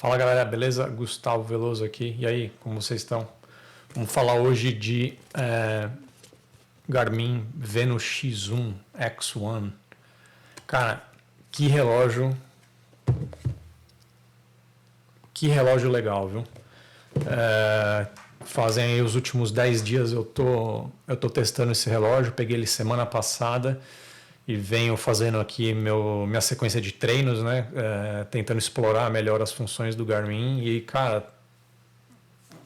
Fala galera, beleza? Gustavo Veloso aqui. E aí, como vocês estão? Vamos falar hoje de Garmin Venu X1 X1. Cara, que relógio legal, viu? Fazem aí os últimos 10 dias eu tô testando esse relógio, peguei ele semana passada e venho fazendo aqui minha sequência de treinos, né? Tentando explorar melhor as funções do Garmin e, cara,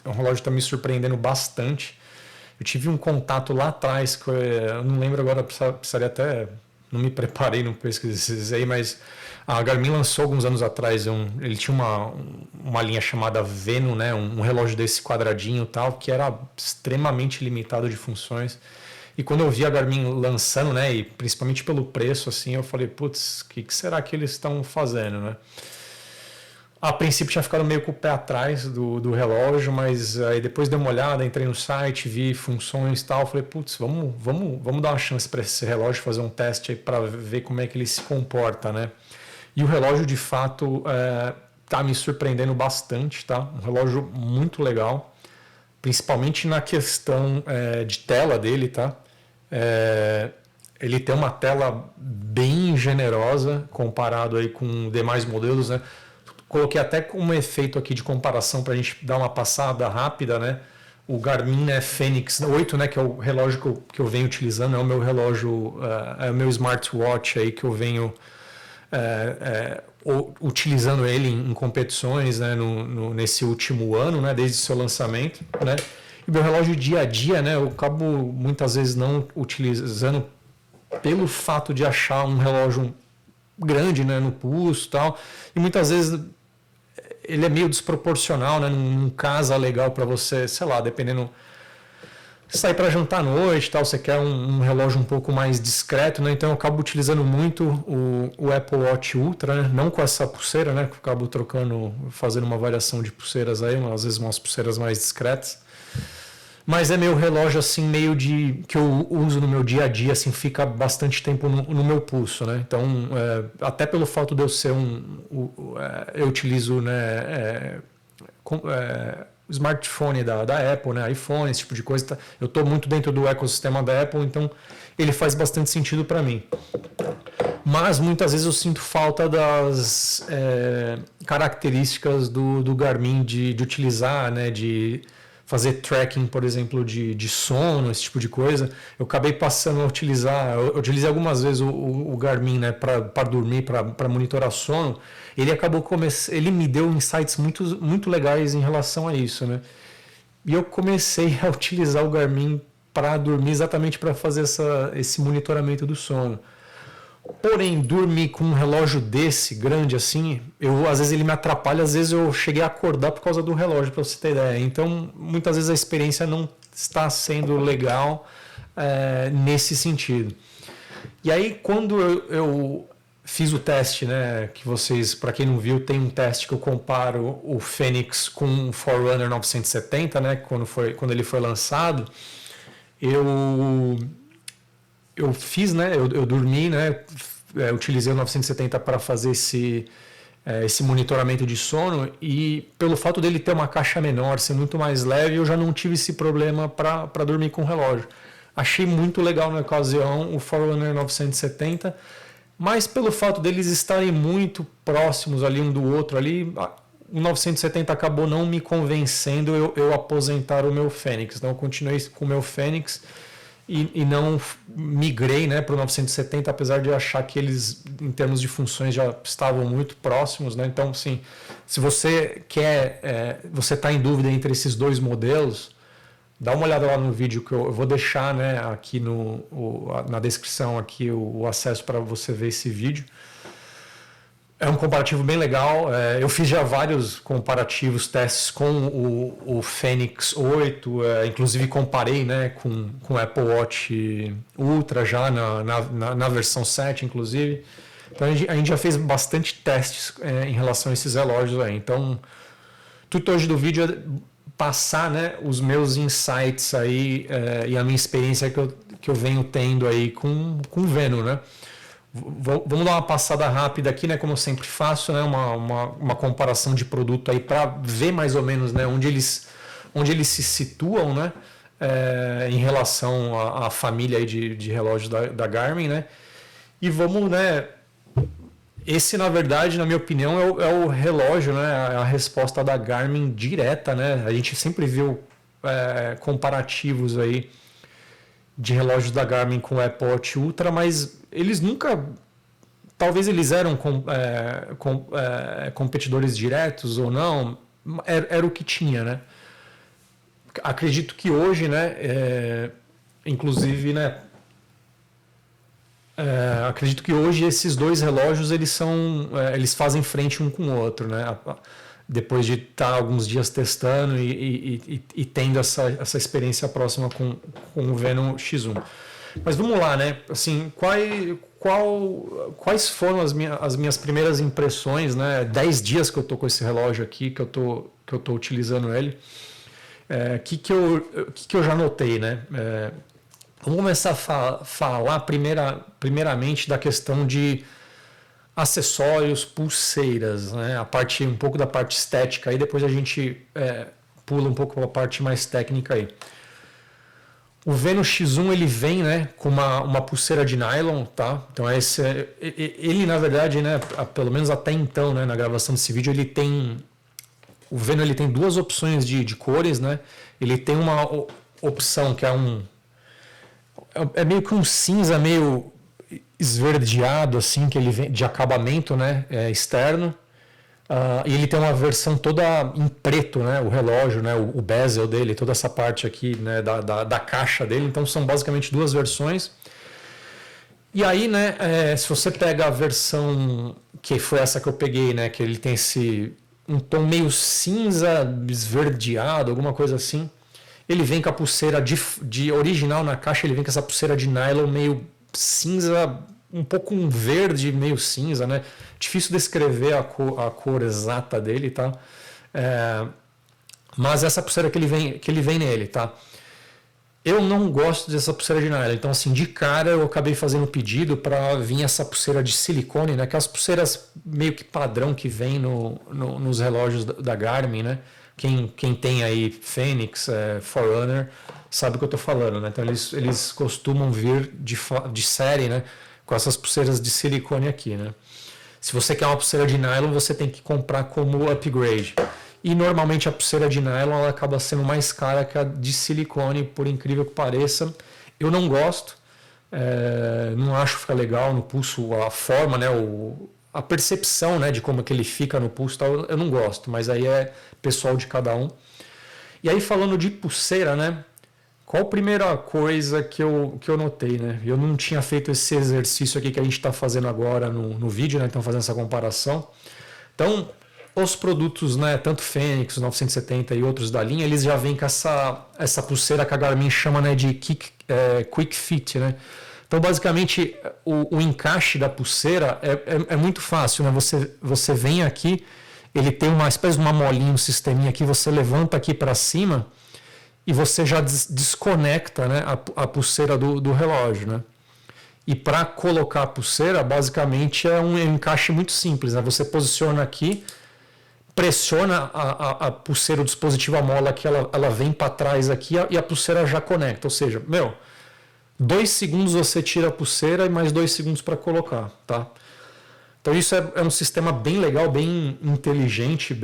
o relógio está me surpreendendo bastante. Eu tive um contato lá atrás, que eu não lembro agora, precisaria até... Não me preparei, não pesquisei, mas a Garmin lançou alguns anos atrás, ele tinha uma linha chamada Venu, né? Um relógio desse quadradinho e tal, que era extremamente limitado de funções. E quando eu vi a Garmin lançando, né, e principalmente pelo preço, assim, eu falei, putz, o que será que eles estão fazendo, né? A princípio tinha ficado meio com o pé atrás do relógio, mas aí depois dei uma olhada, entrei no site, vi funções e tal, falei, putz, vamos dar uma chance para esse relógio, fazer um teste aí para ver como é que ele se comporta, né? E o relógio, de fato, tá me surpreendendo bastante, tá? Um relógio muito legal, principalmente na questão de tela dele, tá? Ele tem uma tela bem generosa comparado aí com demais modelos, né? Coloquei até como efeito aqui de comparação para a gente dar uma passada rápida, né? O Garmin Fenix 8, né? Que é o relógio que eu venho utilizando, é o meu relógio, é o meu smartwatch aí que eu venho utilizando ele em competições, né? Nesse último ano, né? Desde o seu lançamento, né? E o meu relógio dia a dia, né? Eu acabo muitas vezes não utilizando pelo fato de achar um relógio grande, né? No pulso e tal. E muitas vezes ele é meio desproporcional, né? Não casa legal para você, sei lá, dependendo, sair para jantar à noite, tal, você quer um relógio um pouco mais discreto, né? Então eu acabo utilizando muito o Apple Watch Ultra, né? Não com essa pulseira, né? Eu acabo fazendo uma variação de pulseiras aí, às vezes umas pulseiras mais discretas. Mas é meu relógio assim meio que eu uso no meu dia a dia, assim, fica bastante tempo no meu pulso, né? Então, até pelo fato de eu ser eu utilizo, né, o smartphone da Apple, né, iPhone, esse tipo de coisa. Eu estou muito dentro do ecossistema da Apple, então ele faz bastante sentido para mim. Mas muitas vezes eu sinto falta das características do Garmin de utilizar, né, de fazer tracking, por exemplo, de sono, esse tipo de coisa. Eu acabei passando a utilizar, eu utilizei algumas vezes o Garmin, né, para dormir, para monitorar sono. Ele me deu insights muito legais em relação a isso, né? E eu comecei a utilizar o Garmin para dormir, exatamente para fazer esse monitoramento do sono. Porém, dormir com um relógio desse, grande assim, às vezes ele me atrapalha, às vezes eu cheguei a acordar por causa do relógio, para você ter ideia. Então, muitas vezes a experiência não está sendo legal nesse sentido. E aí, quando eu fiz o teste, né, que vocês, para quem não viu, tem um teste que eu comparo o Fenix com o Forerunner 970, né, quando ele foi lançado, eu fiz, né? Eu dormi, né? Utilizei o 970 para fazer esse monitoramento de sono e pelo fato dele ter uma caixa menor, ser muito mais leve, eu já não tive esse problema para dormir com o relógio. Achei muito legal na ocasião o Forerunner 970, mas pelo fato deles estarem muito próximos ali um do outro ali, o 970 acabou não me convencendo eu aposentar o meu Fenix. Então eu continuei com o meu Fenix e não migrei, né, para o 970, apesar de achar que eles, em termos de funções, já estavam muito próximos, né? Então, assim, se você você está em dúvida entre esses dois modelos, dá uma olhada lá no vídeo que eu vou deixar, né, aqui na descrição aqui o acesso para você ver esse vídeo. É um comparativo bem legal. Eu fiz já vários comparativos, testes com o Fenix 8, inclusive comparei, né, com o Apple Watch Ultra já na versão 7, inclusive. Então a gente já fez bastante testes em relação a esses relógios aí. Então, o intuito hoje do vídeo é passar, né, os meus insights aí e a minha experiência que eu venho tendo aí com o Venu, né? Vamos dar uma passada rápida aqui, né? Como eu sempre faço, né? Uma comparação de produto aí para ver mais ou menos, né? Onde eles se situam, né? Em relação à família aí de relógios da Garmin, né? E vamos, né? Esse, na verdade, na minha opinião, é o relógio, né? A resposta da Garmin direta, né? A gente sempre viu comparativos aí de relógios da Garmin com o Apple Watch Ultra, mas eles nunca... Talvez eles eram competidores diretos ou não, era o que tinha, né? Acredito que hoje, né? Inclusive, né? Acredito que hoje esses dois relógios eles fazem frente um com o outro, né? Depois de estar alguns dias testando e tendo essa experiência próxima com o Venu X1. Mas vamos lá, né? Assim, quais foram as minhas primeiras impressões, né? 10 dias que eu tô com esse relógio aqui, que eu tô utilizando ele. Que eu já notei, né? Vamos começar a falar primeiramente da questão de acessórios, pulseiras, né? Um pouco da parte estética, aí depois a gente pula um pouco para a parte mais técnica aí. O Venu X1 ele vem, né, com uma pulseira de nylon, tá? Então ele na verdade, né, pelo menos até então, né, na gravação desse vídeo o Venu ele tem duas opções de cores, né? Ele tem uma opção que é meio que um cinza meio esverdeado, assim, que ele vem de acabamento, né, externo. E ele tem uma versão toda em preto, né, o relógio, né, o bezel dele, toda essa parte aqui, né, da caixa dele. Então são basicamente duas versões. E aí, né, se você pega a versão que foi essa que eu peguei, né, que ele tem um tom meio cinza esverdeado, alguma coisa assim. Ele vem com a pulseira de original na caixa, ele vem com essa pulseira de nylon meio cinza, um pouco um verde meio cinza, né? Difícil descrever a cor exata dele, tá? Mas essa pulseira que ele vem nele, tá? Eu não gosto dessa pulseira de nylon, então assim, de cara eu acabei fazendo um pedido para vir essa pulseira de silicone, né? Aquelas pulseiras meio que padrão que vem nos relógios da Garmin, né? Quem tem aí Fênix, Forerunner, sabe o que eu estou falando, né? Então eles costumam vir de série, né? Com essas pulseiras de silicone aqui, né? Se você quer uma pulseira de nylon, você tem que comprar como upgrade. E normalmente a pulseira de nylon ela acaba sendo mais cara que a de silicone, por incrível que pareça. Eu não gosto, não acho que fica legal no pulso, a forma, né? A percepção, né, de como que ele fica no pulso, tal, eu não gosto, mas aí é pessoal de cada um. E aí falando de pulseira, né, qual a primeira coisa que eu notei, né? Eu não tinha feito esse exercício aqui que a gente está fazendo agora no vídeo, né, então fazendo essa comparação. Então, os produtos, né, tanto Fênix, 970 e outros da linha, eles já vêm com essa pulseira que a Garmin chama, né, de Quick Fit, né? Então, basicamente, o encaixe da pulseira é muito fácil, né? Você vem aqui, ele tem uma espécie de uma molinha, um sisteminha aqui, você levanta aqui para cima e você já desconecta, né, a pulseira do relógio, né? E para colocar a pulseira, basicamente, é um encaixe muito simples, né? Você posiciona aqui, pressiona a pulseira, o dispositivo, a mola que ela vem para trás aqui e a pulseira já conecta. Ou seja, 2 segundos você tira a pulseira e mais 2 segundos para colocar, tá? Então isso é um sistema bem legal, bem inteligente,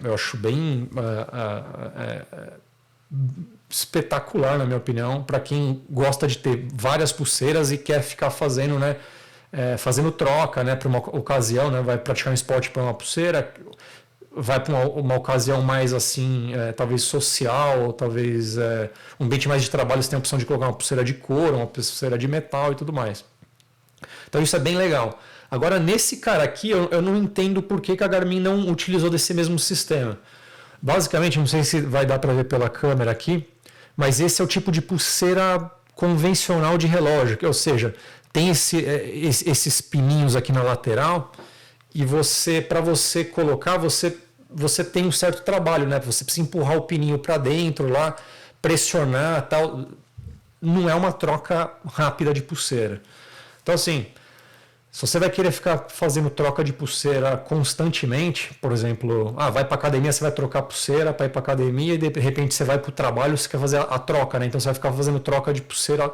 eu acho bem espetacular, na minha opinião, para quem gosta de ter várias pulseiras e quer ficar fazendo, né, fazendo troca, né, para uma ocasião, né, vai praticar um esporte para uma pulseira, vai para uma ocasião mais assim, talvez social, ou talvez um ambiente mais de trabalho, você tem a opção de colocar uma pulseira de couro, uma pulseira de metal e tudo mais. Então isso é bem legal. Agora, nesse cara aqui, eu não entendo por que a Garmin não utilizou desse mesmo sistema. Basicamente, não sei se vai dar para ver pela câmera aqui, mas esse é o tipo de pulseira convencional de relógio, ou seja, tem esses pininhos aqui na lateral e para você colocar, você tem um certo trabalho, né? Você precisa empurrar o pininho para dentro lá, pressionar, tal. Não é uma troca rápida de pulseira. Então, assim, Se você vai querer ficar fazendo troca de pulseira constantemente, por exemplo, vai para academia, você vai trocar pulseira para ir para academia e de repente você vai para o trabalho, você quer fazer a troca, né? Então você vai ficar fazendo troca de pulseira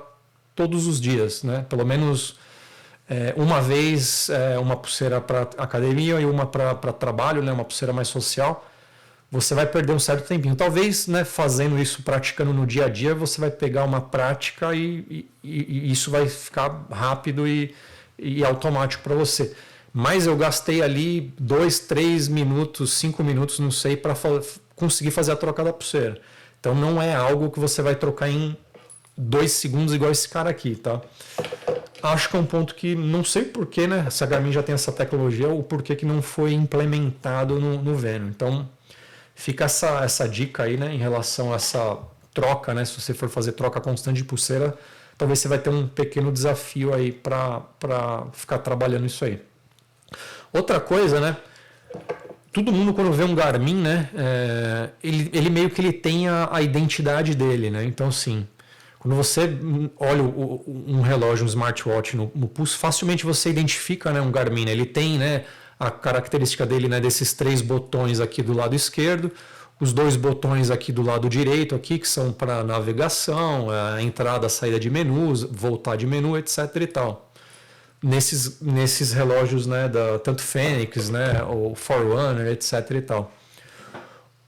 todos os dias, né? Pelo menos uma vez uma pulseira para academia e uma para trabalho, né? Uma pulseira mais social. Você vai perder um certo tempinho. Talvez, né, fazendo isso, praticando no dia a dia, você vai pegar uma prática e isso vai ficar rápido e automático para você. Mas eu gastei ali 2, 3 minutos, 5 minutos, não sei, para conseguir fazer a troca da pulseira. Então não é algo que você vai trocar em 2 segundos igual esse cara aqui, tá? Acho que é um ponto que não sei porquê, né? Se a Garmin já tem essa tecnologia, o porquê que não foi implementado no Venu. Então fica essa dica aí, né, em relação a essa troca, né? Se você for fazer troca constante de pulseira, talvez você vai ter um pequeno desafio aí para ficar trabalhando isso aí. Outra coisa, né? Todo mundo quando vê um Garmin, né? Ele meio que ele tem a identidade dele, né? Então, assim, quando você olha um relógio, um smartwatch no pulso, facilmente você identifica, né, um Garmin. Né? Ele tem, né, a característica dele, né, desses 3 botões aqui do lado esquerdo, os 2 botões aqui do lado direito, aqui, que são para navegação, a entrada, a saída de menus, voltar de menu, etc. e tal. Nesses relógios, né, tanto Fênix, né, ou Forerunner, etc. e tal.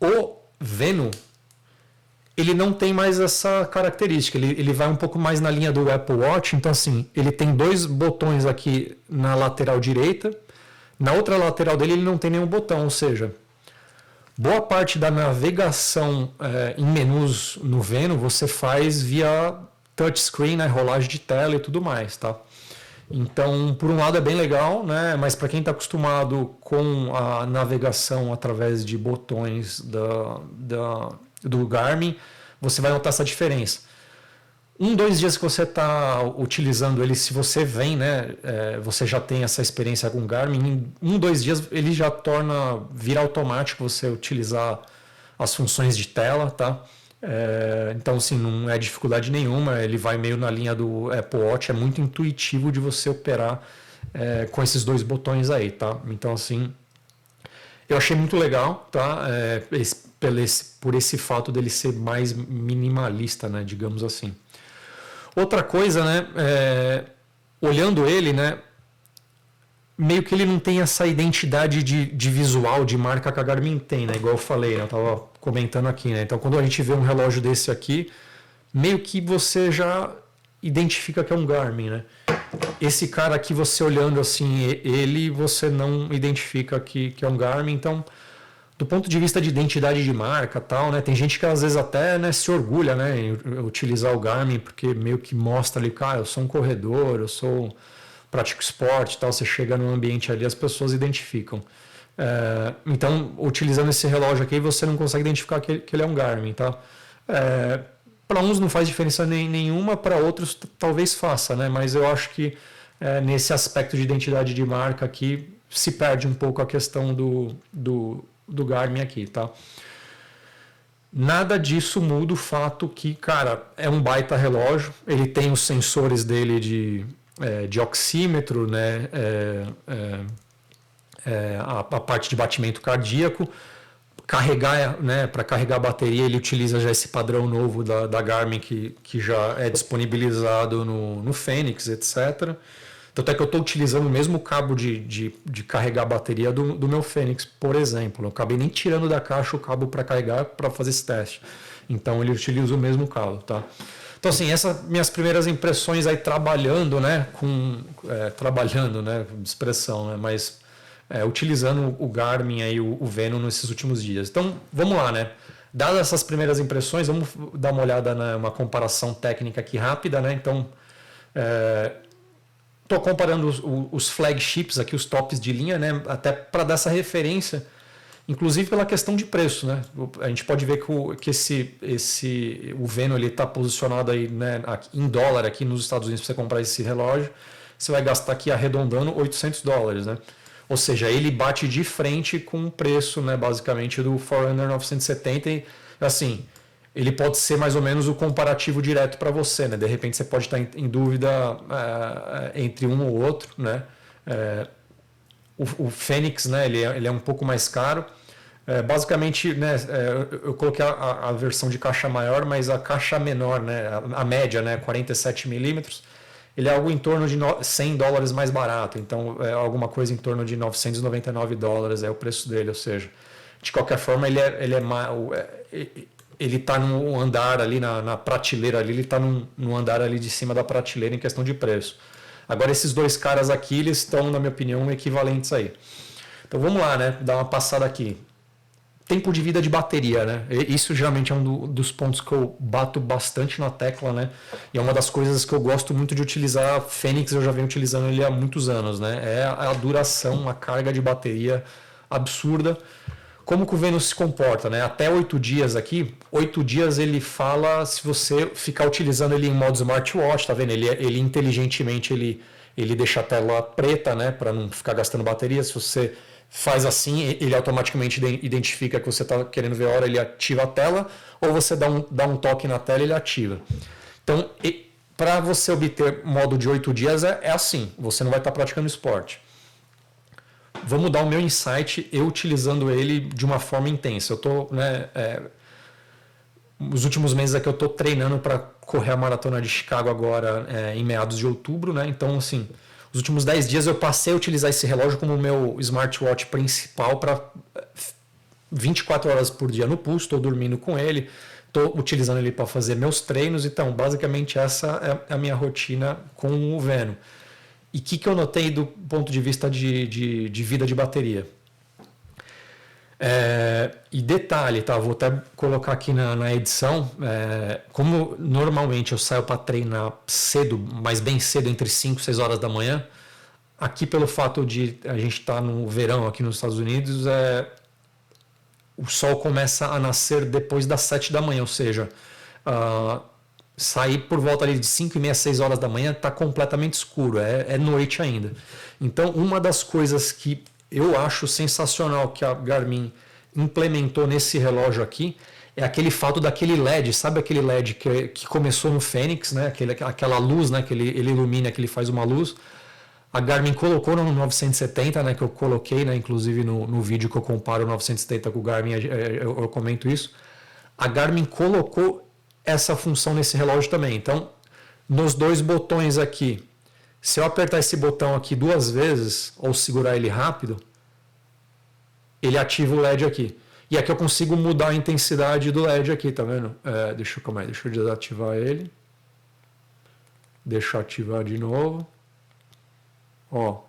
O Venu, ele não tem mais essa característica, ele vai um pouco mais na linha do Apple Watch, então assim, ele tem 2 botões aqui na lateral direita, na outra lateral dele ele não tem nenhum botão, ou seja, boa parte da navegação em menus no Venu você faz via touchscreen, né, rolagem de tela e tudo mais, tá? Então, por um lado é bem legal, né? Mas para quem está acostumado com a navegação através de botões do Garmin, você vai notar essa diferença. 1, 2 dias que você está utilizando ele, se você vem, né, você já tem essa experiência com o Garmin, em 1, 2 dias ele já vira automático você utilizar as funções de tela, tá? Então, assim, não é dificuldade nenhuma, ele vai meio na linha do Apple Watch, é muito intuitivo de você operar com esses 2 botões aí, tá? Então, assim, eu achei muito legal, tá? Por esse fato dele ser mais minimalista, né, digamos assim. Outra coisa, né, olhando ele, né, meio que ele não tem essa identidade de visual, de marca que a Garmin tem, né? Igual eu falei, né? Eu estava comentando aqui, né? Então, quando a gente vê um relógio desse aqui, meio que você já identifica que é um Garmin, né? Esse cara aqui, você olhando assim, você não identifica que é um Garmin. Então, do ponto de vista de identidade de marca, tal, né? Tem gente que às vezes até, né, se orgulha, né, em utilizar o Garmin, porque meio que mostra ali, cara, eu sou um corredor, eu pratico esporte, tal. Você chega num ambiente ali, as pessoas identificam. Então, utilizando esse relógio aqui, você não consegue identificar que ele é um Garmin, tá? Para uns não faz diferença nenhuma, para outros talvez faça, né? Mas eu acho que nesse aspecto de identidade de marca aqui se perde um pouco a questão do Garmin aqui, tá? Nada disso muda o fato que, cara, é um baita relógio, ele tem os sensores dele de oxímetro, né? A parte de batimento cardíaco, carregar, né, para carregar a bateria, ele utiliza já esse padrão novo da Garmin que já é disponibilizado no Fênix, etc. Tanto é que eu estou utilizando o mesmo cabo de carregar a bateria do meu Fênix, por exemplo. Eu acabei nem tirando da caixa o cabo para carregar para fazer esse teste. Então ele utiliza o mesmo cabo, tá? Então, assim, essas minhas primeiras impressões aí trabalhando, né, trabalhando, né, de expressão, né, mas utilizando o Garmin aí, o Venu nesses últimos dias. Então, vamos lá, né? Dadas essas primeiras impressões, vamos dar uma olhada numa comparação técnica aqui rápida, né? Então, estou comparando os flagships aqui, os tops de linha, né? Até para dar essa referência, inclusive pela questão de preço, né? A gente pode ver que o Venu está posicionado aí, né, em dólar aqui nos Estados Unidos. Para você comprar esse relógio, você vai gastar aqui arredondando $800, né? Ou seja, ele bate de frente com o preço, né, basicamente, do Forerunner 970. E, assim, ele pode ser mais ou menos o comparativo direto para você, né? De repente você pode estar em dúvida entre um ou outro, né? O Fênix, né, ele é um pouco mais caro. Basicamente, né, eu coloquei a versão de caixa maior, mas a caixa menor, né, a média, né, 47 milímetros, ele é algo em torno de $100 mais barato. Então, é alguma coisa em torno de $999 é o preço dele. Ou seja, de qualquer forma, ele está no andar ali, na prateleira ali, ele está no andar ali de cima da prateleira em questão de preço. Agora, esses dois caras aqui, eles estão, na minha opinião, equivalentes aí. Então, vamos lá, né? Dar uma passada aqui. Tempo de vida de bateria, né? Isso geralmente é dos pontos que eu bato bastante na tecla, né? E é uma das coisas que eu gosto muito de utilizar. Fênix eu já venho utilizando ele há muitos anos, né? É a duração, a carga de bateria absurda. Como que o Venus se comporta, né? Até 8 dias aqui, 8 dias ele fala se você ficar utilizando ele em modo smartwatch, tá vendo? Ele inteligentemente ele deixa a tela preta, né? Para não ficar gastando bateria. Se você faz assim, ele automaticamente identifica que você está querendo ver a hora, ele ativa a tela, ou você dá um toque na tela e ele ativa. Então, para você obter modo de 8 dias é assim, você não vai estar praticando esporte. Vamos dar o meu insight, eu utilizando ele de uma forma intensa. Eu estou, né, os últimos meses aqui eu estou treinando para correr a maratona de Chicago agora em meados de outubro, né? Então, assim, os últimos 10 dias eu passei a utilizar esse relógio como o meu smartwatch principal para 24 horas por dia no pulso, estou dormindo com ele, estou utilizando ele para fazer meus treinos. Então, basicamente essa é a minha rotina com o Veno. E o que eu notei do ponto de vista de vida de bateria? E detalhe, tá? Vou até colocar aqui na edição. Como normalmente eu saio para treinar cedo, mas bem cedo, entre 5 e 6 horas da manhã, aqui pelo fato de a gente estar no verão aqui nos Estados Unidos, o sol começa a nascer depois das 7 da manhã, ou seja, sair por volta ali de 5 e meia, 6 horas da manhã está completamente escuro, é noite ainda. Então, uma das coisas que eu acho sensacional que a Garmin implementou nesse relógio aqui é aquele fato daquele LED, sabe aquele LED que começou no Fênix, né? Aquela luz, né? Que ele ilumina, que ele faz uma luz. A Garmin colocou no 970, né? Que eu coloquei, né? Inclusive no vídeo que eu comparo o 970 com o Garmin, eu comento isso. A Garmin colocou essa função nesse relógio também. Então, nos dois botões aqui, se eu apertar esse botão aqui 2 vezes ou segurar ele rápido, ele ativa o LED aqui. E aqui eu consigo mudar a intensidade do LED aqui, tá vendo? Deixa eu desativar ele. Deixa eu ativar de novo. Ó.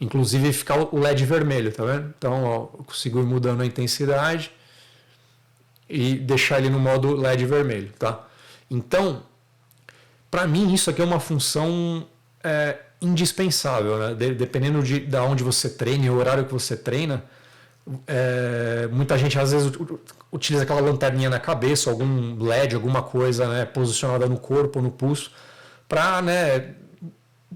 Inclusive ficar o LED vermelho, tá vendo? Então, ó, eu consigo ir mudando a intensidade e deixar ele no modo LED vermelho, tá? Então, para mim isso aqui é uma função indispensável, né? Dependendo de onde você treina e o horário que você treina, muita gente às vezes utiliza aquela lanterninha na cabeça, algum LED, alguma coisa, né, posicionada no corpo, no pulso, para, né,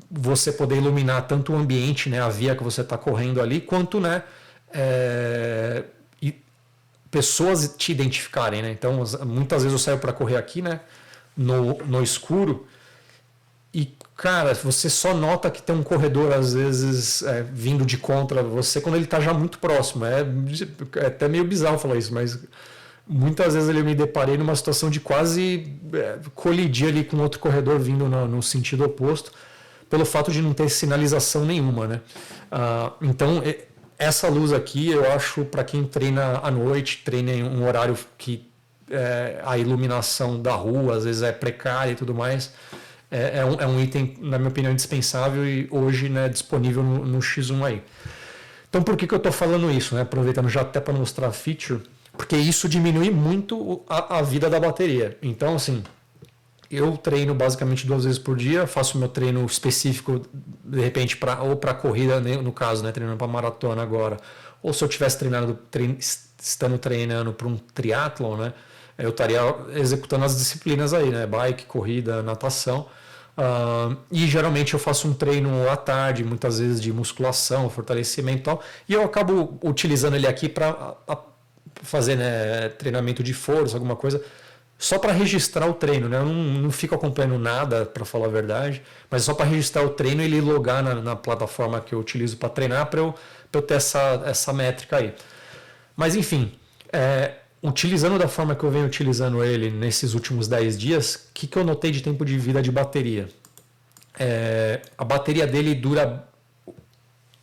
você poder iluminar tanto o ambiente, né, a via que você está correndo ali, quanto, né, pessoas te identificarem, né? Então, muitas vezes eu saio para correr aqui, né, no escuro, e, cara, você só nota que tem um corredor, às vezes, vindo de contra você, quando ele está já muito próximo. É até meio bizarro falar isso, mas muitas vezes eu me deparei numa situação de quase colidir ali com outro corredor vindo no sentido oposto, pelo fato de não ter sinalização nenhuma, né? Então, essa luz aqui, eu acho, para quem treina à noite, treina em um horário que a iluminação da rua às vezes é precária e tudo mais, é um item, na minha opinião, indispensável e hoje, né, disponível no X1 aí. Então, por que eu estou falando isso, né? Aproveitando já até para mostrar a feature, porque isso diminui muito a vida da bateria. Então, assim, eu treino basicamente 2 vezes por dia, faço meu treino específico, de repente, ou para corrida, no caso, né, treinando para maratona agora, ou se eu estivesse estando treinando para um triatlon, né, eu estaria executando as disciplinas aí, né, bike, corrida, natação, e geralmente eu faço um treino à tarde, muitas vezes de musculação, fortalecimento e tal, e eu acabo utilizando ele aqui para fazer, né, treinamento de força, alguma coisa, só para registrar o treino, né? Eu não fico acompanhando nada, para falar a verdade, mas só para registrar o treino e ele logar na plataforma que eu utilizo para treinar, para eu ter essa métrica aí. Mas enfim, utilizando da forma que eu venho utilizando ele nesses últimos 10 dias, o que eu notei de tempo de vida de bateria? A bateria dele dura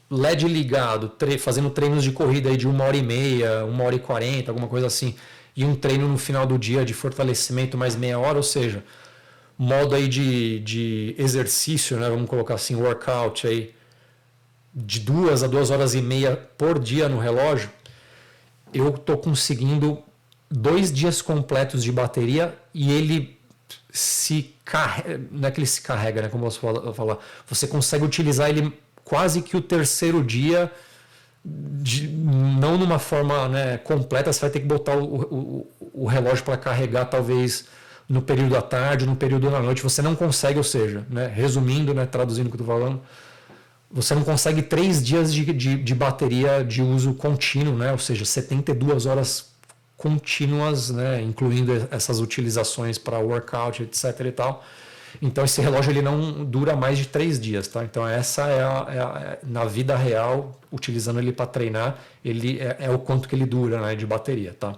LED ligado, fazendo treinos de corrida aí de 1h30, 1h40, alguma coisa assim, e um treino no final do dia de fortalecimento mais meia hora, ou seja, modo aí de exercício, né, vamos colocar assim, workout aí, de 2 a 2h30 por dia no relógio, eu estou conseguindo 2 dias completos de bateria e ele se carrega, não é que ele se carrega, né, como eu posso falar, você consegue utilizar ele quase que o terceiro dia, não numa forma, né, completa, você vai ter que botar o relógio para carregar talvez no período da tarde, no período da noite, você não consegue, ou seja, né, resumindo, né, traduzindo o que eu estou falando, você não consegue 3 dias de bateria de uso contínuo, né, ou seja, 72 horas contínuas, né, incluindo essas utilizações para workout, etc. e tal. Então esse relógio ele não dura mais de 3 dias, tá? Então essa na vida real, utilizando ele para treinar, ele é o quanto que ele dura, né, de bateria, tá?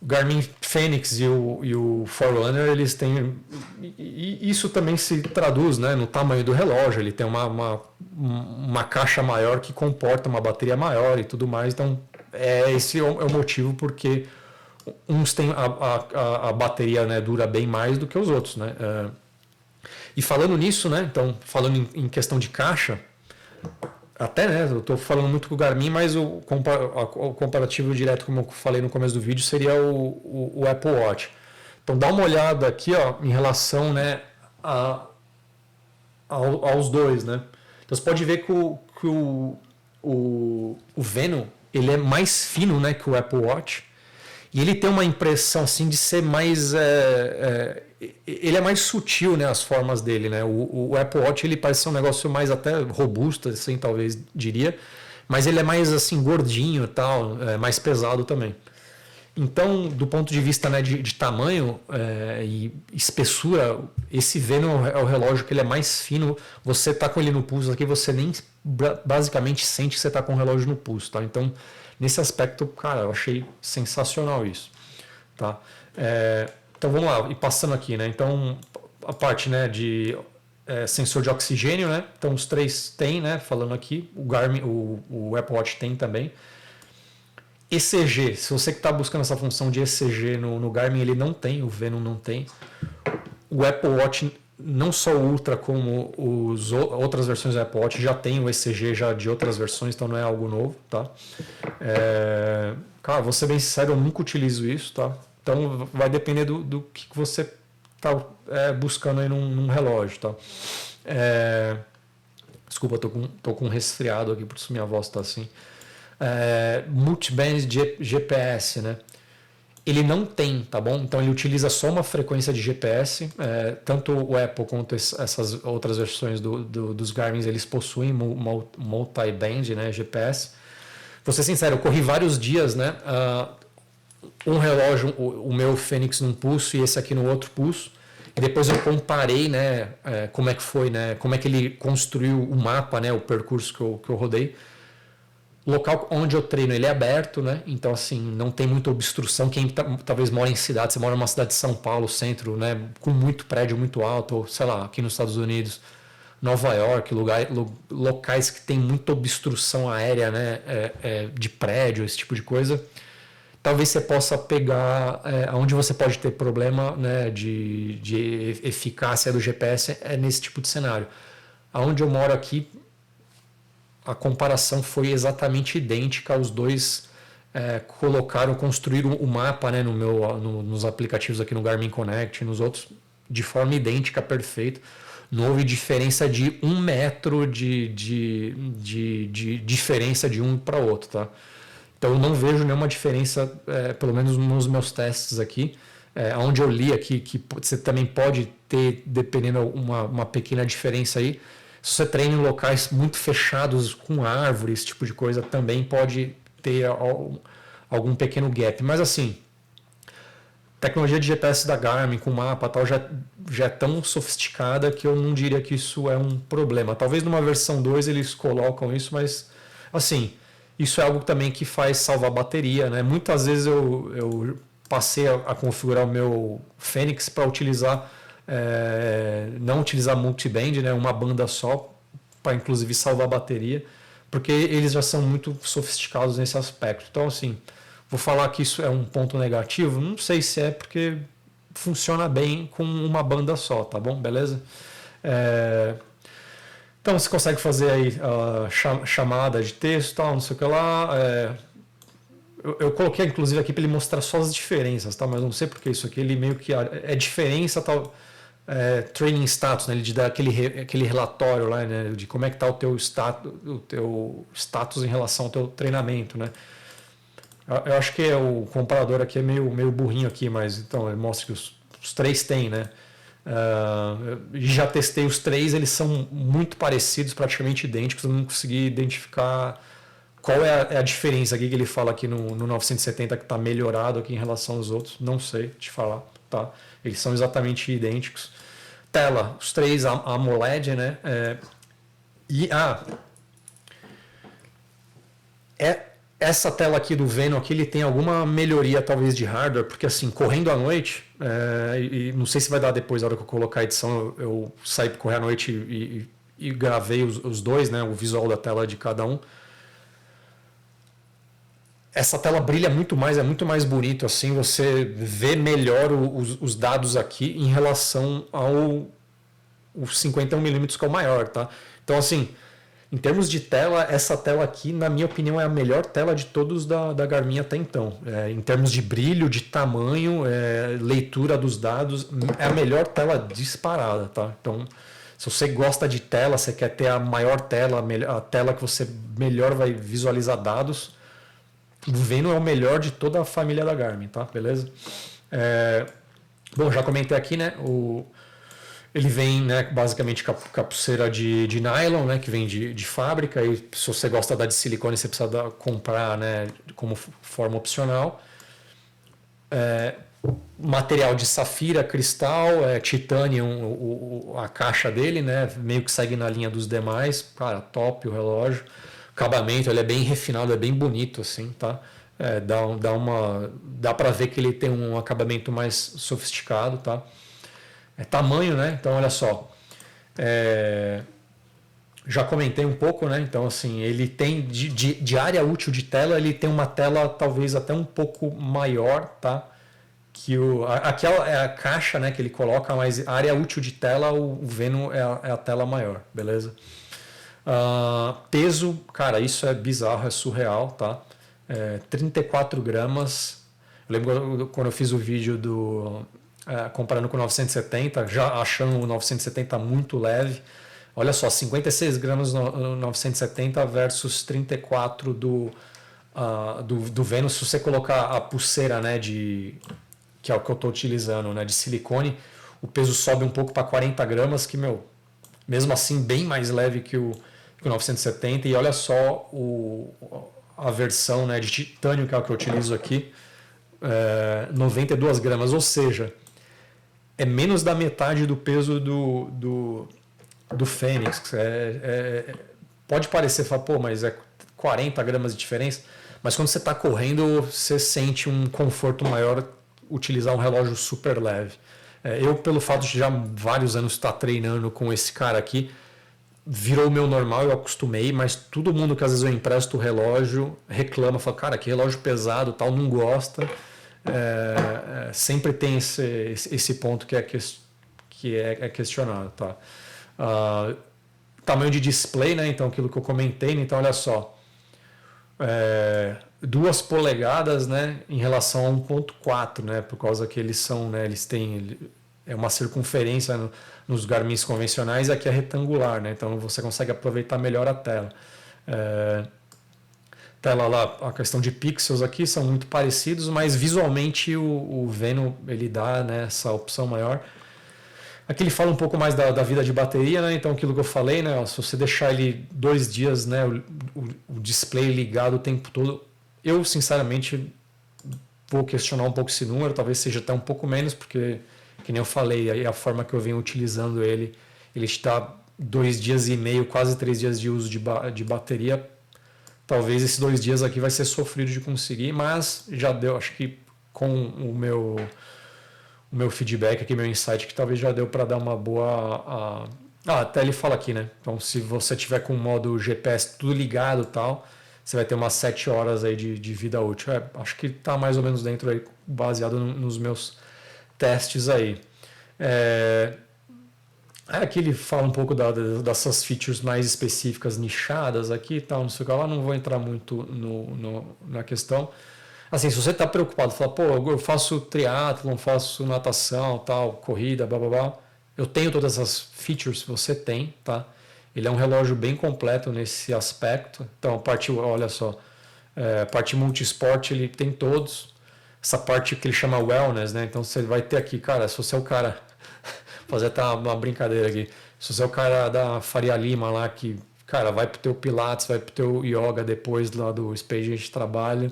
O Garmin Fenix e o Forerunner, eles têm, e isso também se traduz, né, no tamanho do relógio. Ele tem uma caixa maior que comporta uma bateria maior e tudo mais. Então esse é o motivo porque uns têm a bateria, né, dura bem mais do que os outros, né? E falando nisso, né, então falando em questão de caixa, até, né, eu estou falando muito com o Garmin, mas o comparativo direto, como eu falei no começo do vídeo, seria o Apple Watch. Então dá uma olhada aqui, ó, em relação, né, aos dois, né? Então você pode ver que o Venu, ele é mais fino, né, que o Apple Watch. E ele tem uma impressão assim de ser mais, ele é mais sutil, né, as formas dele, né? O Apple Watch ele parece ser um negócio mais até robusto, assim, talvez diria, mas ele é mais assim gordinho e tal, mais pesado também. Então, do ponto de vista, né, de tamanho e espessura, esse Venu é o relógio que ele é mais fino. Você tá com ele no pulso aqui, você nem basicamente sente que você tá com o relógio no pulso, tá? Então nesse aspecto, cara, eu achei sensacional isso, tá? Então vamos lá, e passando aqui, né? Então a parte, né, de sensor de oxigênio, né? Então os três tem, né? Falando aqui, o Garmin, o Apple Watch tem também. ECG, se você que está buscando essa função de ECG no Garmin, ele não tem, o Venu não tem. O Apple Watch, não só o Ultra, como outras versões do Apple Watch já tem o ECG já de outras versões, então não é algo novo, tá? Cara, vou ser bem sincero, eu nunca utilizo isso, tá? Então vai depender do que você está buscando aí num relógio, tá? Desculpa, tô com um resfriado aqui, por isso minha voz tá assim. Multiband GPS, né? Ele não tem, tá bom? Então ele utiliza só uma frequência de GPS. Tanto o Apple quanto essas outras versões dos Garmin, eles possuem multi-band, né, GPS. Vou ser sincero, eu corri vários dias, né? Um relógio, o meu Fenix num pulso e esse aqui no outro pulso. E depois eu comparei, né, como é que foi, né? Como é que ele construiu o mapa, né? O percurso que eu rodei. O local onde eu treino ele é aberto, né? Então assim, não tem muita obstrução. Quem talvez mora em cidade, você mora numa cidade de São Paulo, centro, né, com muito prédio muito alto, ou sei lá, aqui nos Estados Unidos, Nova York, locais que tem muita obstrução aérea, né, de prédio, esse tipo de coisa. Talvez você possa pegar onde você pode ter problema, né, de eficácia do GPS nesse tipo de cenário. Aonde eu moro aqui, a comparação foi exatamente idêntica. Os dois construíram o mapa, né, nos aplicativos aqui no Garmin Connect e nos outros de forma idêntica, perfeito. Não houve diferença de 1 metro de diferença de um para o outro, tá? Então eu não vejo nenhuma diferença, pelo menos nos meus testes aqui. Onde eu li aqui que você também pode ter, dependendo, uma pequena diferença aí. Se você treina em locais muito fechados, com árvores, esse tipo de coisa, também pode ter algum pequeno gap. Mas assim, tecnologia de GPS da Garmin com mapa tal já é tão sofisticada que eu não diria que isso é um problema. Talvez numa versão 2 eles colocam isso, mas assim, isso é algo também que faz salvar bateria, né? Muitas vezes eu passei a configurar o meu Fênix para utilizar, não utilizar multiband, né? Uma banda só, para inclusive salvar bateria, porque eles já são muito sofisticados nesse aspecto. Então, assim, vou falar que isso é um ponto negativo? Não sei se é, porque funciona bem com uma banda só, tá bom? Beleza? Então você consegue fazer aí chamada de texto, tal, não sei o que lá. Eu coloquei inclusive aqui para ele mostrar só as diferenças, tá? Mas não sei porque isso aqui ele meio que é diferença tal. Training status, né? Ele te dá aquele relatório lá, né? De como é que está o teu status em relação ao teu treinamento, né? Eu acho que o comparador aqui é meio burrinho aqui, mas então ele mostra que os três têm, né? Já testei os três, eles são muito parecidos, praticamente idênticos. Eu não consegui identificar qual é a diferença aqui que ele fala aqui no 970 que está melhorado aqui em relação aos outros. Não sei te falar, tá? Eles são exatamente idênticos. Tela, os três AMOLED, né? Essa tela aqui do Venom aqui, ele tem alguma melhoria talvez de hardware, porque assim, correndo à noite, e não sei se vai dar depois, na hora que eu colocar a edição, eu saí para correr à noite e gravei os dois, né, o visual da tela de cada um. Essa tela brilha muito mais, é muito mais bonito, assim, você vê melhor os dados aqui em relação ao 51mm, que é o maior, tá? Então, assim, em termos de tela, essa tela aqui, na minha opinião, é a melhor tela de todos da Garmin até então. Em termos de brilho, de tamanho, leitura dos dados, é a melhor tela disparada, tá? Então, se você gosta de tela, você quer ter a maior tela, a tela que você melhor vai visualizar dados, o Venom é o melhor de toda a família da Garmin, tá? Beleza? Bom, já comentei aqui, né? Ele vem, né, basicamente com a pulseira de nylon, né, que vem de fábrica, e se você gosta da de silicone, você precisa comprar, né, como forma opcional. Material de safira, cristal, titânio, a caixa dele, né, meio que segue na linha dos demais. Cara, top o relógio. Acabamento, ele é bem refinado, é bem bonito, assim, tá? Dá para ver que ele tem um acabamento mais sofisticado, tá? Tamanho, né? Então, olha só. Já comentei um pouco, né? Então, assim, ele tem de área útil de tela, ele tem uma tela talvez até um pouco maior, tá? Aqui é a caixa, né, que ele coloca, mas a área útil de tela, o Venom é a tela maior, beleza? Peso, cara, isso é bizarro, é surreal, tá? 34 gramas. Eu lembro quando eu fiz o vídeo comparando com o 970, já achando o 970 muito leve. Olha só, 56 gramas no 970 versus 34 do Venom. Se você colocar a pulseira, né, que é o que eu estou utilizando, né, de silicone, o peso sobe um pouco para 40 gramas, que, mesmo assim, bem mais leve que o 970. E olha só a versão, né, de titânio, que é o que eu utilizo aqui, 92 gramas, ou seja, é menos da metade do peso do Fênix. Pode parecer, pô, mas é 40 gramas de diferença, mas quando você está correndo, você sente um conforto maior utilizar um relógio super leve. Eu, pelo fato de já vários anos estar treinando com esse cara aqui, virou o meu normal, eu acostumei, mas todo mundo que às vezes eu empresto o relógio reclama, fala, cara, que relógio pesado, tal, não gosta. Sempre tem esse ponto que é questionado, tá? Tamanho de display, né? Então, aquilo que eu comentei, então olha só, 2 polegadas, né, em relação a 1.4, né, por causa que eles são, né, eles têm uma circunferência nos Garmins convencionais, aqui é retangular, né, então você consegue aproveitar melhor a tela. Tela lá, a questão de pixels aqui são muito parecidos, mas visualmente o Venom ele dá, né, essa opção maior. Aqui ele fala um pouco mais da vida de bateria, né? Então aquilo que eu falei, né? Se você deixar ele 2 dias, né, o display ligado o tempo todo, eu sinceramente vou questionar um pouco esse número, talvez seja até um pouco menos, porque, que nem eu falei, aí a forma que eu venho utilizando ele te dá 2 dias e meio, quase 3 dias de uso de bateria. Talvez esses 2 dias aqui vai ser sofrido de conseguir, mas já deu, acho que com o meu feedback aqui, meu insight, que talvez já deu para dar uma boa... até ele fala aqui, né? Então, se você tiver com o modo GPS tudo ligado e tal, você vai ter umas 7 horas aí de vida útil. Acho que está mais ou menos dentro aí, baseado nos meus testes aí. Aqui ele fala um pouco dessas features mais específicas, nichadas aqui e tal, não sei o que lá, não vou entrar muito na questão. Assim, se você está preocupado, fala, pô, eu faço triatlon, faço natação, tal, corrida, blá blá blá, eu tenho todas essas features, você tem, tá? Ele é um relógio bem completo nesse aspecto. Então, olha só, parte multisport ele tem todos. Essa parte que ele chama wellness, né? Então você vai ter aqui, cara, se você é o cara, fazer até uma brincadeira aqui, se você é o cara da Faria Lima lá que, cara, vai pro teu Pilates, vai pro teu Yoga depois lá do Space a gente trabalha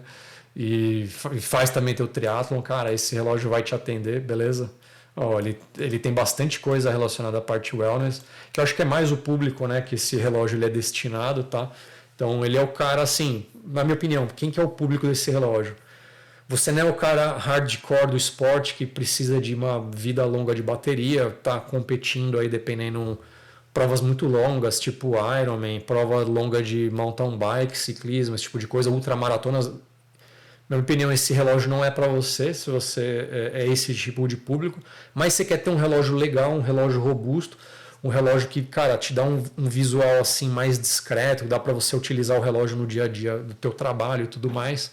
e faz também teu triatlon, cara, esse relógio vai te atender, beleza? Ele tem bastante coisa relacionada à parte wellness, que eu acho que é mais o público, né, que esse relógio ele é destinado, tá? Então ele é o cara, assim, na minha opinião, quem que é o público desse relógio? Você não é o cara hardcore do esporte que precisa de uma vida longa de bateria, tá competindo aí dependendo provas muito longas, tipo Ironman, prova longa de mountain bike, ciclismo, esse tipo de coisa, ultramaratonas. Na minha opinião, esse relógio não é para você, se você é esse tipo de público, mas você quer ter um relógio legal, um relógio robusto, um relógio que, cara, te dá um visual assim mais discreto, dá para você utilizar o relógio no dia a dia do teu trabalho e tudo mais.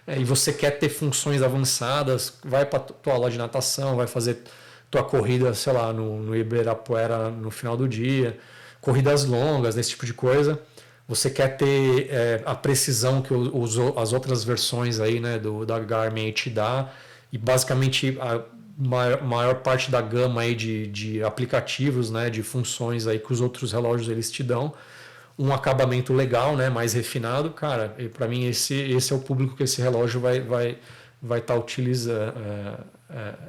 E você quer ter funções avançadas, vai para tua aula de natação, vai fazer tua corrida, sei lá, no Ibirapuera no final do dia, corridas longas, esse tipo de coisa. Você quer ter a precisão que as outras versões aí, né, da Garmin te dá, e basicamente a maior parte da gama aí de aplicativos, né, de funções aí que os outros relógios eles te dão, um acabamento legal, né, mais refinado, cara, para mim esse é o público que esse relógio vai estar utilizando,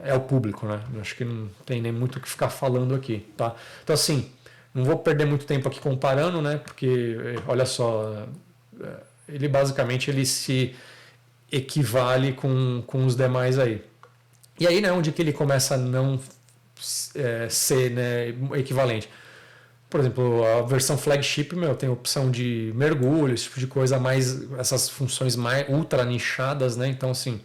é o público, né, acho que não tem nem muito o que ficar falando aqui, tá? Então assim, não vou perder muito tempo aqui comparando, né? Porque, olha só, ele basicamente ele se equivale com os demais aí. E aí, né, onde que ele começa a não ser, né, equivalente? Por exemplo, a versão flagship, tem opção de mergulho, esse tipo de coisa, mais essas funções mais ultra nichadas, né? Então, assim,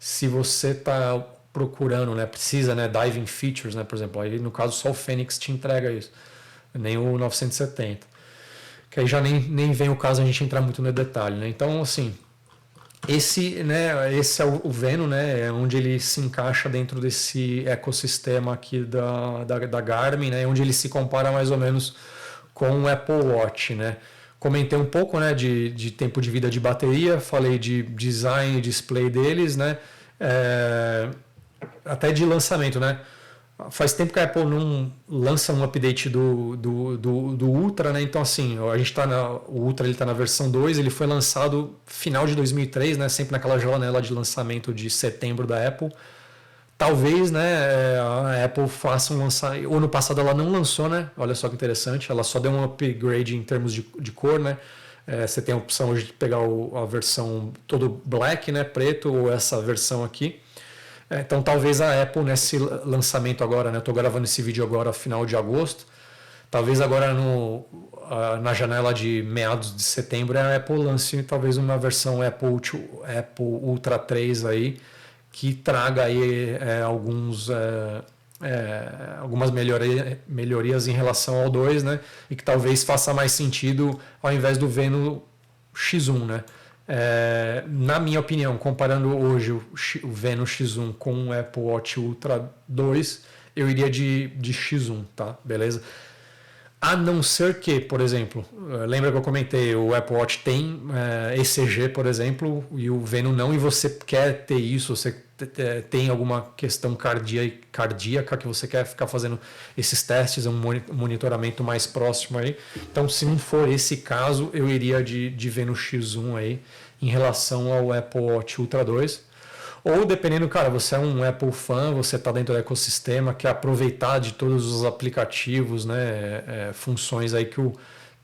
se você está procurando, né, precisa, né, diving features, né, por exemplo, aí no caso só o Fênix te entrega isso, nem o 970. Que aí já nem vem o caso a gente entrar muito no detalhe, né? Então, assim, esse é o Venu, né? É onde ele se encaixa dentro desse ecossistema aqui da Garmin, né? Onde ele se compara mais ou menos com o Apple Watch, né? Comentei um pouco, né, de tempo de vida de bateria, falei de design e display deles, né? Até de lançamento, né? Faz tempo que a Apple não lança um update do Ultra, né? Então, assim, a gente tá o Ultra está na versão 2, ele foi lançado final de 2003, né? Sempre naquela janela de lançamento de setembro da Apple. Talvez, né, a Apple faça um lançamento. O ano passado ela não lançou, né? Olha só que interessante, ela só deu um upgrade em termos de cor, né? Você tem a opção hoje de pegar a versão todo black, né? Preto, ou essa versão aqui. Então talvez a Apple nesse lançamento agora, né, eu estou gravando esse vídeo agora final de agosto, talvez agora na janela de meados de setembro a Apple lance talvez uma versão Apple Ultra 3 aí, que traga aí algumas melhorias em relação ao 2, né, e que talvez faça mais sentido ao invés do Venu X1, né. Na minha opinião, comparando hoje o Venu X1 com o Apple Watch Ultra 2, eu iria de X1, tá? Beleza? A não ser que, por exemplo, lembra que eu comentei, o Apple Watch tem ECG, por exemplo, e o Venu não, e você quer ter isso, você tem alguma questão cardíaca que você quer ficar fazendo esses testes, um monitoramento mais próximo aí. Então, se não for esse caso, eu iria de Venu X1 aí, em relação ao Apple Watch Ultra 2. Ou dependendo, cara, você é um Apple fã, você está dentro do ecossistema, quer aproveitar de todos os aplicativos, né, funções aí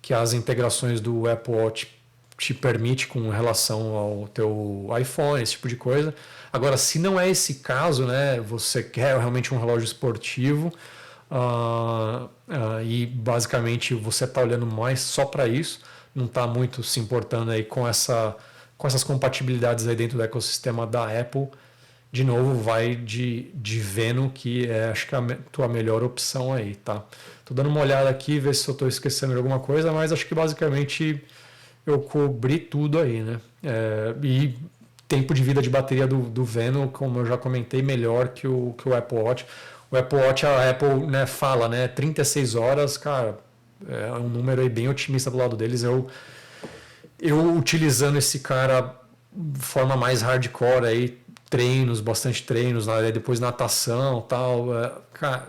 que as integrações do Apple Watch te permite com relação ao teu iPhone, esse tipo de coisa. Agora, se não é esse caso, né, você quer realmente um relógio esportivo e basicamente você está olhando mais só para isso, não está muito se importando aí com essas compatibilidades aí dentro do ecossistema da Apple, de novo, vai de Veno, que é, acho que a tua melhor opção aí, tá? Tô dando uma olhada aqui, ver se eu tô esquecendo de alguma coisa, mas acho que basicamente eu cobri tudo aí, né? E tempo de vida de bateria do Veno, como eu já comentei, melhor que o Apple Watch. O Apple Watch, a Apple, né, fala, né, 36 horas, cara, é um número aí bem otimista do lado deles. Eu utilizando esse cara de forma mais hardcore aí, treinos, bastante treinos, depois natação, tal, cara,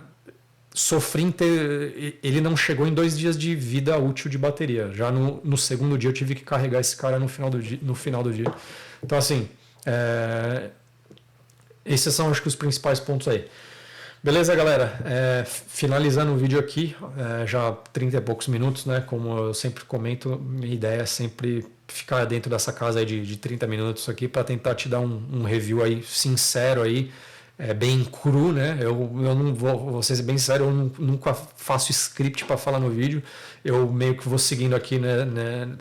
sofri ele não chegou em 2 dias de vida útil de bateria. Já no segundo dia eu tive que carregar esse cara no final do dia. Então assim, esses são acho que os principais pontos aí. Beleza, galera? Finalizando o vídeo aqui, já 30 e poucos minutos, né? Como eu sempre comento, minha ideia é sempre ficar dentro dessa casa aí de 30 minutos aqui para tentar te dar um review aí sincero aí, bem cru, né? Eu não vou ser bem sincero, eu nunca faço script para falar no vídeo. Eu meio que vou seguindo aqui, né,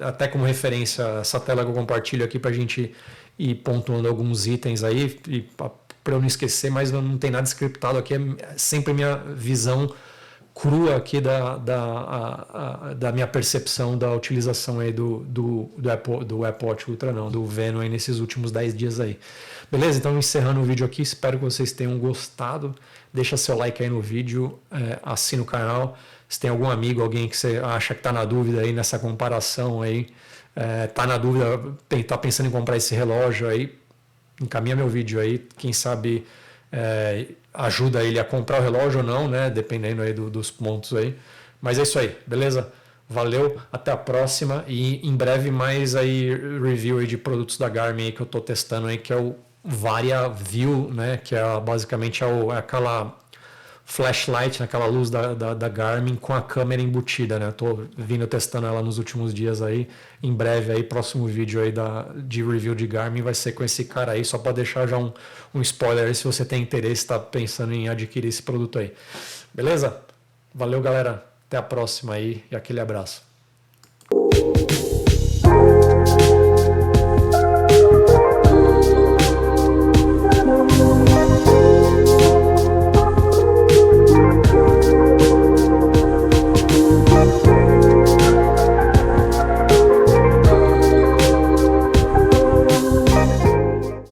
até como referência essa tela que eu compartilho aqui para a gente ir pontuando alguns itens aí e para eu não esquecer, mas não tem nada scriptado aqui, é sempre minha visão crua aqui da minha percepção da utilização aí do Apple Watch Ultra, não, do Veno aí nesses últimos 10 dias aí. Beleza? Então encerrando o vídeo aqui, espero que vocês tenham gostado, deixa seu like aí no vídeo, assina o canal, se tem algum amigo, alguém que você acha que está na dúvida aí nessa comparação aí, tá na dúvida, tá pensando em comprar esse relógio aí, encaminha meu vídeo aí, quem sabe ajuda ele a comprar o relógio ou não, né? Dependendo aí dos pontos aí. Mas é isso aí, beleza? Valeu, até a próxima e em breve mais aí review aí de produtos da Garmin aí que eu tô testando aí, que é o Varia View, né? Que é basicamente aquela flashlight, naquela luz da Garmin com a câmera embutida, né? Tô vindo testando ela nos últimos dias aí. Em breve aí, próximo vídeo aí de review de Garmin vai ser com esse cara aí, só para deixar já um spoiler aí, se você tem interesse, está pensando em adquirir esse produto aí. Beleza? Valeu, galera. Até a próxima aí e aquele abraço.